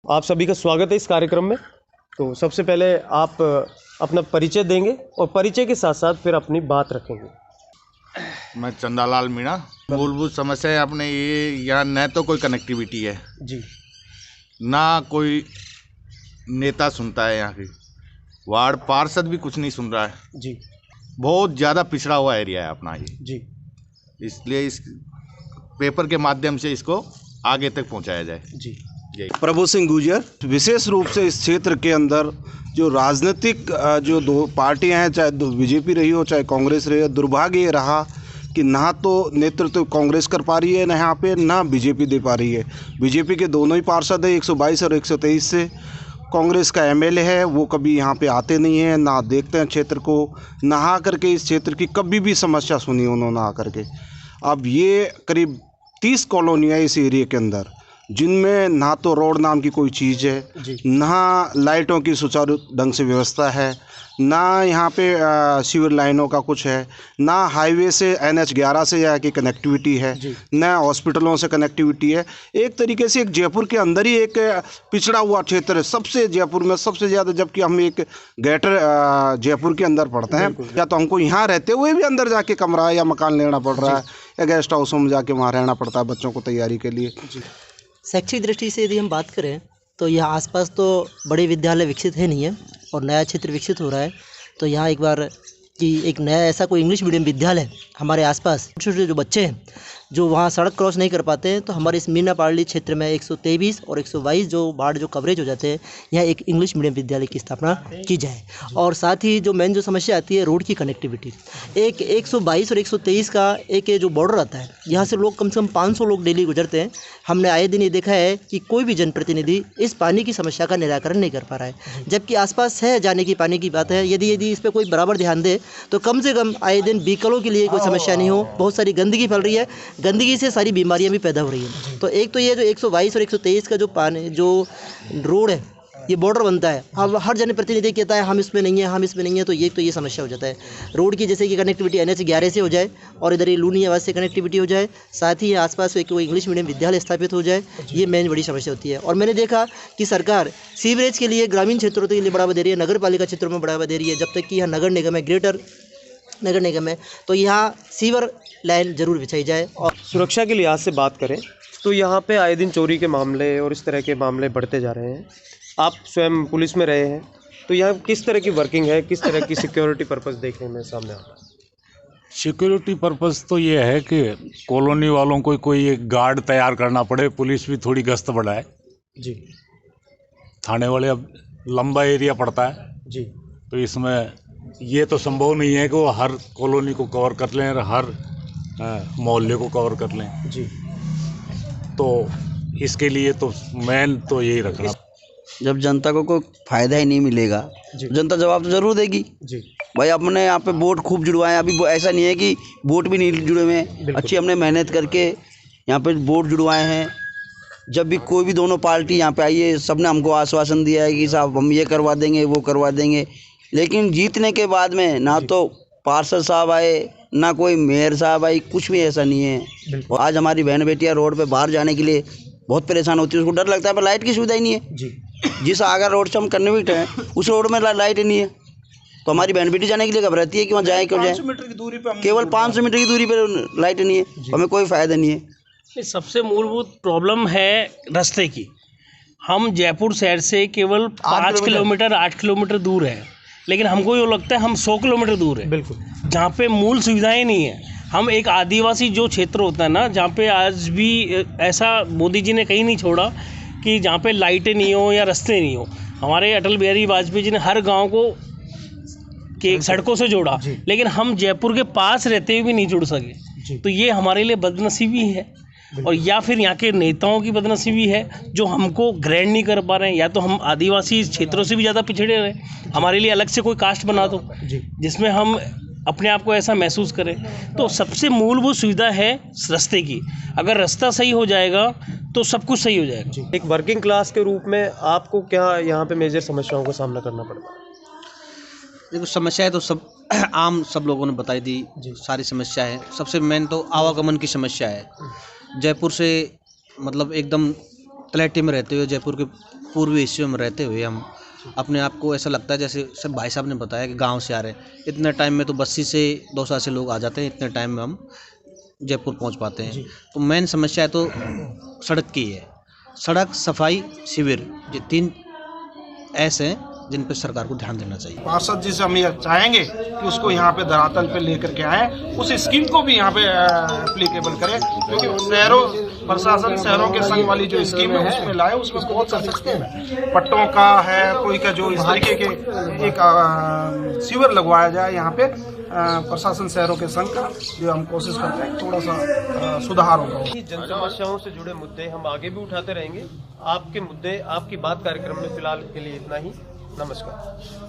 आप सभी का स्वागत है इस कार्यक्रम में। तो सबसे पहले आप अपना परिचय देंगे और परिचय के साथ साथ फिर अपनी बात रखेंगे। मैं चंदालाल मीणा। मूलभूत समस्या है अपने ये, यहाँ न तो कोई कनेक्टिविटी है जी, ना कोई नेता सुनता है, यहाँ की वार्ड पार्षद भी कुछ नहीं सुन रहा है जी, बहुत ज़्यादा पिछड़ा हुआ एरिया है अपना ये जी। इसलिए इस पेपर के माध्यम से इसको आगे तक पहुंचाया जाए। जी। प्रभु सिंह गुर्जर। विशेष रूप से इस क्षेत्र के अंदर जो राजनीतिक जो दो पार्टियां हैं, चाहे बीजेपी रही हो चाहे कांग्रेस रही हो, दुर्भाग्य ये रहा कि ना तो नेतृत्व कांग्रेस कर पा रही है, ना यहाँ पे ना बीजेपी दे पा रही है। बीजेपी के दोनों ही पार्षद है 122 और 123 से। कांग्रेस का एमएलए है, वो कभी यहाँ पे आते नहीं हैं, ना देखते हैं क्षेत्र को, ना आकर के इस क्षेत्र की कभी भी समस्या सुनी उन्होंने आकर के। अब ये करीब 30 कॉलोनियाँ इस एरिया के अंदर, जिनमें ना तो रोड नाम की कोई चीज़ है, ना लाइटों की सुचारू ढंग से व्यवस्था है, ना यहाँ पे सीवर लाइनों का कुछ है, ना हाईवे से NH11 से यहाँ की कनेक्टिविटी है, ना हॉस्पिटलों से कनेक्टिविटी है। एक तरीके से एक जयपुर के अंदर ही एक पिछड़ा हुआ क्षेत्र है, सबसे जयपुर में सबसे ज़्यादा, जबकि हम एक ग्रेटर जयपुर के अंदर पड़ते हैं। या तो हमको यहाँ रहते हुए भी अंदर जाके कमरा या मकान लेना पड़ रहा है, या गेस्ट हाउसों में जाके वहाँ रहना पड़ता है बच्चों को तैयारी के लिए। शैक्षिक दृष्टि से यदि हम बात करें तो यहाँ आसपास तो बड़े विद्यालय विकसित है नहीं है और नया क्षेत्र विकसित हो रहा है। तो यहाँ एक बार कि एक नया ऐसा कोई इंग्लिश मीडियम विद्यालय हमारे आसपास, छोटे छोटे जो बच्चे हैं जो वहाँ सड़क क्रॉस नहीं कर पाते हैं, तो हमारे इस मीनापाड़ी क्षेत्र में 123 और 122 जो वार्ड जो कवरेज हो जाते हैं, यहाँ एक इंग्लिश मीडियम विद्यालय की स्थापना की जाए। और साथ ही जो मेन जो समस्या आती है रोड की कनेक्टिविटी, एक 122 और 123 का एक जो बॉर्डर आता है, यहाँ से लोग कम से कम 500 लोग डेली गुजरते हैं। हमने आए दिन ये देखा है कि कोई भी जनप्रतिनिधि इस पानी की समस्या का निराकरण नहीं कर पा रहा है, जबकि आसपास है जाने की पानी की बात है। यदि इस पर कोई बराबर ध्यान दे तो कम से कम आए दिन बीकलों के लिए कोई समस्या नहीं हो। बहुत सारी गंदगी फैल रही है, गंदगी से सारी बीमारियां भी पैदा हो रही हैं। तो एक तो ये जो 122 और 123 का जो पानी जो रोड है, ये बॉर्डर बनता है, अब हर जनप्रतिनिधि कहता है हम इसमें नहीं है, हम इसमें नहीं है, तो ये समस्या हो जाता है। रोड की जैसे कि कनेक्टिविटी NH11 से हो जाए और इधर ये लूनी आवाज़ से कनेक्टिविटी हो जाए, साथ ही आसपास एक कोई इंग्लिश मीडियम विद्यालय स्थापित हो जाए, ये मेन बड़ी समस्या होती है। और मैंने देखा कि सरकार सीवरेज के लिए ग्रामीण क्षेत्रों के लिए बढ़ावा दे रही है, नगर पालिका क्षेत्रों में बढ़ावा दे रही है, जब तक कि यहाँ नगर निगम है, ग्रेटर नगर निगम है, तो यहाँ सीवर लाइन जरूर बिछाई जाए। और सुरक्षा के लिहाज से बात करें तो यहाँ पे आए दिन चोरी के मामले और इस तरह के मामले बढ़ते जा रहे हैं। आप स्वयं पुलिस में रहे हैं, तो यहाँ किस तरह की वर्किंग है, किस तरह की सिक्योरिटी पर्पस देखने में सामने आता है? सिक्योरिटी पर्पस तो ये है कि कॉलोनी वालों को कोई एक गार्ड तैयार करना पड़े, पुलिस भी थोड़ी गश्त बढ़ाए जी। थाने वाले, अब लंबा एरिया पड़ता है जी। तो इसमें ये तो संभव नहीं है कि वो हर कॉलोनी को कवर कर लें और हर मोहल्ले को कवर कर लें जी। तो इसके लिए तो मेन तो यही रखना। जब जनता को कोई फ़ायदा ही नहीं मिलेगा, जनता जवाब तो ज़रूर देगी जी। भाई। अपने यहाँ पे वोट खूब जुड़वाए, अभी ऐसा नहीं है कि वोट भी नहीं जुड़े हुए हैं, अच्छी हमने मेहनत करके यहाँ पे वोट जुड़वाए हैं। जब भी कोई भी दोनों पार्टी यहाँ पे आई है, सब ने हमको आश्वासन दिया है कि साहब हम ये करवा देंगे वो करवा देंगे, लेकिन जीतने के बाद में ना तो पार्षद साहब आए ना कोई मेयर साहब आई, कुछ भी ऐसा नहीं है। और आज हमारी बहन बेटियाँ रोड पे बाहर जाने के लिए बहुत परेशान होती है, उसको डर लगता है, पर लाइट की सुविधा ही नहीं है जी। जिस आगर रोड से हम करने बैठे हैं उस रोड में लाइट ही नहीं है, तो हमारी बहन बेटी जाने के लिए घबराती है कि वहाँ जाए क्यों जाए। केवल 500 मीटर की दूरी पर लाइट नहीं है, हमें कोई फ़ायदा नहीं है। सबसे मूलभूत प्रॉब्लम है रास्ते की। हम जयपुर शहर से केवल 5 किलोमीटर 8 किलोमीटर दूर है, लेकिन हमको ये लगता है हम 100 किलोमीटर दूर है, बिल्कुल, जहाँ पे मूल सुविधाएं नहीं है। हम एक आदिवासी जो क्षेत्र होता है ना, जहाँ पे आज भी ऐसा मोदी जी ने कहीं नहीं छोड़ा कि जहाँ पे लाइटें नहीं हो या रास्ते नहीं हो। हमारे अटल बिहारी वाजपेयी जी ने हर गांव को के सड़कों से जोड़ा, लेकिन हम जयपुर के पास रहते हुए भी नहीं जुड़ सके। तो ये हमारे लिए बदनसीबी है, और या फिर यहाँ के नेताओं की बदनसीबी है जो हमको ग्रैंड नहीं कर पा रहे हैं। या तो हम आदिवासी क्षेत्रों से भी ज़्यादा पिछड़े रहे, हमारे लिए अलग से कोई कास्ट बना दो जिसमें हम अपने आप को ऐसा महसूस करें। तो सबसे मूलभूत सुविधा है रास्ते की। अगर रास्ता सही हो जाएगा तो सब कुछ सही हो जाएगा। एक वर्किंग क्लास के रूप में आपको क्या यहाँ पे मेजर समस्याओं का सामना करना पड़ता है? देखो, समस्याएं तो सब आम सब लोगों ने बताई दी, सारी समस्या है। सबसे मेन तो आवागमन की समस्या है। जयपुर से मतलब एकदम तलहटी में रहते हुए जयपुर के पूर्वी हिस्से में रहते हुए हम अपने आप को ऐसा लगता है जैसे सब भाई साहब ने बताया कि गांव से आ रहे हैं। इतने टाइम में तो बस्सी से दौसा से लोग आ जाते हैं, इतने टाइम में हम जयपुर पहुंच पाते हैं। तो मेन समस्या है तो सड़क की है। सड़क, सफाई, शिविर, ये 3 ऐसे हैं जिन पर सरकार को ध्यान देना चाहिए। पार्षद जी से हम ये चाहेंगे कि उसको यहाँ पे धरातल पे लेकर के आए, उस स्कीम को भी यहाँ पे एप्लीकेबल करें, क्योंकि शहरों प्रशासन शहरों के संग वाली जो स्कीम है उसमें लाए, उसमें बहुत सारी स्कीम है, पट्टों का है, कोई का जो इस तरीके के एक शिविर लगवाया जाए यहाँ पे प्रशासन शहरों के संग का, जो हम कोशिश करते हैं थोड़ा सा सुधार होगा। जन समस्याओं से जुड़े मुद्दे हम आगे भी उठाते रहेंगे। आपके मुद्दे, आपकी बात कार्यक्रम में फिलहाल के लिए इतना ही। नमस्कार।